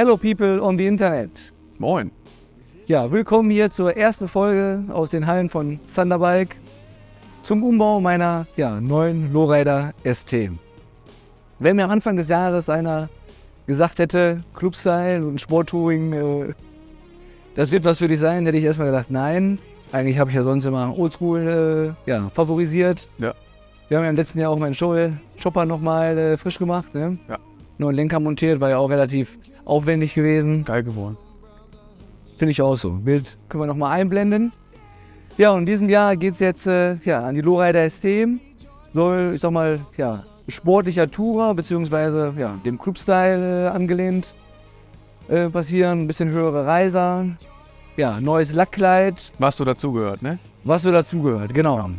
Hello people on the Internet. Moin. Ja, willkommen hier zur ersten Folge aus den Hallen von Thunderbike zum Umbau meiner neuen Lowrider ST. Wenn mir am Anfang des Jahres einer gesagt hätte, Clubstyle und Sporttouring, das wird was für dich sein, hätte ich erstmal gedacht, nein. Eigentlich habe ich ja sonst immer Oldschool favorisiert. Ja. Wir haben ja im letzten Jahr auch meinen Chopper nochmal frisch gemacht. Ne? Ja. Neuen Lenker montiert, war ja auch relativ aufwendig gewesen. Geil geworden. Finde ich auch so. Bild können wir nochmal einblenden. Ja, und in diesem Jahr geht es jetzt an die Lowrider ST. Soll, ich sag mal, sportlicher Tourer, beziehungsweise dem Clubstyle angelehnt passieren. Ein bisschen höhere Reiser. Ja, neues Lackkleid. Was so dazugehört, ne? Was so dazugehört, genau.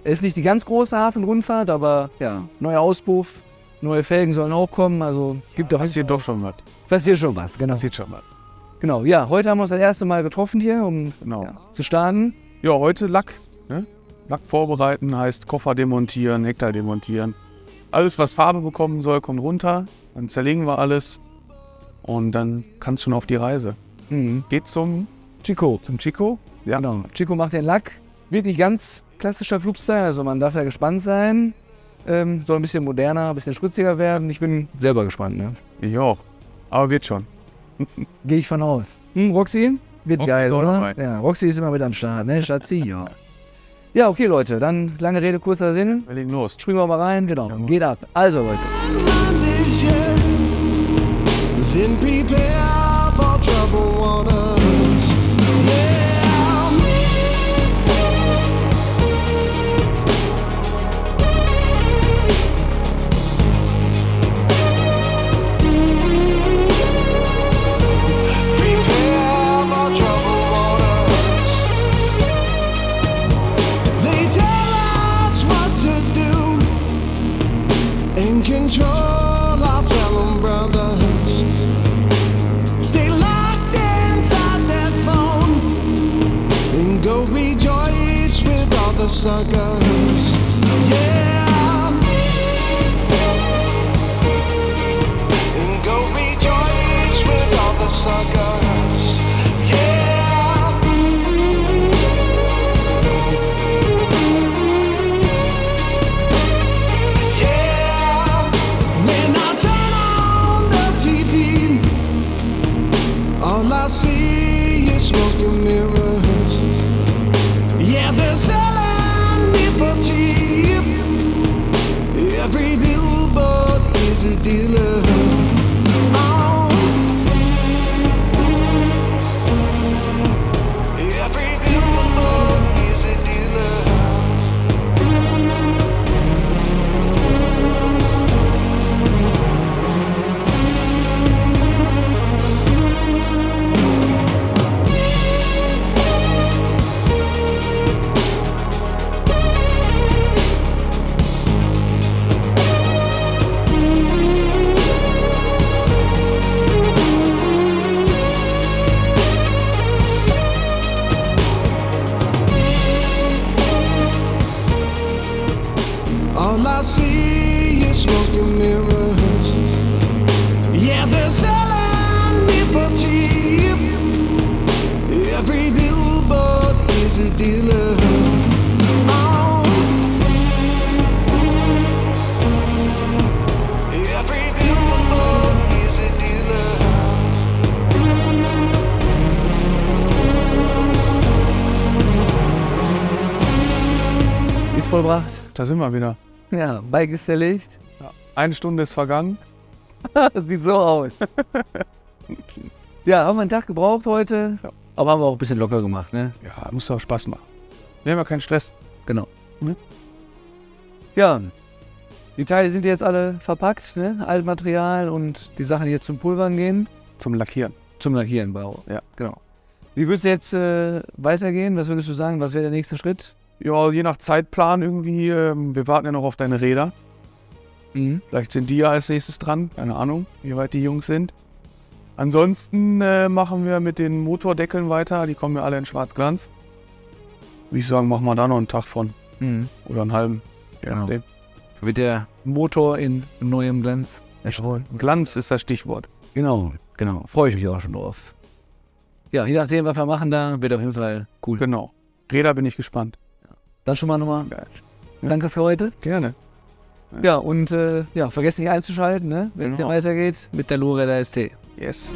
Ist nicht die ganz große Hafenrundfahrt, aber neuer Auspuff, neue Felgen sollen auch kommen. Also gibt doch Passiert doch schon was. Passiert schon was, genau. Passiert schon was. Genau, ja, heute haben wir uns das erste Mal getroffen hier, um zu starten. Ja, heute Lack. Ne? Lack vorbereiten heißt Koffer demontieren, Heckteil demontieren. Alles, was Farbe bekommen soll, kommt runter. Dann zerlegen wir alles. Und dann kannst du schon auf die Reise. Geht zum Chico. Zum Chico. Ja. Genau. Chico macht den Lack. Wird nicht ganz klassischer Clubstyle, also man darf ja gespannt sein. Soll ein bisschen moderner, ein bisschen spritziger werden. Ich bin selber gespannt. Ne? Ich auch. Aber wird schon. Gehe ich von aus. Roxy? Wird Roxy geil, soll oder? dabei. Ja, Roxy ist immer mit am Start, ne? Schatzi, ja. Ja, okay, Leute, dann lange Rede, kurzer Sinn. Wir legen los. Springen wir mal rein, genau. Ja. Geht ab. Also, Leute. Then prepare for troubled waters. Yeah. Prepare for troubled waters. They tell us what to do and control our fellow brothers. Stay locked inside that phone and go rejoice with all the suckers. Yeah. And go rejoice with all the suckers. Yeah. Yeah. When I turn on the TV, all I see is smoke and mirrors. Yeah, they're selling me for cheap. Every billboard is a dealer. Oh. Every billboard is a dealer. All I see is smoke and mirrors. Yeah, they're selling me for cheap. Every billboard is a dealer. Oh. Every billboard is a dealer. Ist vollbracht. Da sind wir wieder. Ja, Bike ist erlegt. Eine Stunde ist vergangen. Das sieht so aus. Ja, haben wir einen Tag gebraucht heute. Ja. Aber haben wir auch ein bisschen locker gemacht, ne? Ja, muss doch Spaß machen. Wir haben ja keinen Stress. Genau. Ne? Ja, die Teile sind jetzt alle verpackt, ne? Altmaterial und die Sachen, die jetzt zum Pulvern gehen, Zum Lackieren. zum Lackieren, Bau. Ja. Genau. Wie würdest du jetzt weitergehen? Was würdest du sagen? Was wäre der nächste Schritt? Ja, je nach Zeitplan irgendwie. Wir warten ja noch auf deine Räder. Vielleicht sind die ja als nächstes dran. Keine Ahnung, wie weit die Jungs sind. Ansonsten machen wir mit den Motordeckeln weiter. Die kommen ja alle in Schwarz-Glanz. Würde ich sagen, machen wir da noch einen Tag von. Oder einen halben. Je Genau. nachdem. Wird der Motor in neuem Glanz Glanz ist das Stichwort. Genau. Genau, freue ich mich auch schon drauf. Ja, je nachdem, was wir machen da, wird auf jeden Fall cool. Genau. Räder bin ich gespannt. Dann schon mal nochmal Geil. danke für heute. Gerne. Ja, und vergesst nicht einzuschalten, ne? Wenn es Genau. hier weitergeht mit der Lowrider ST. Yes.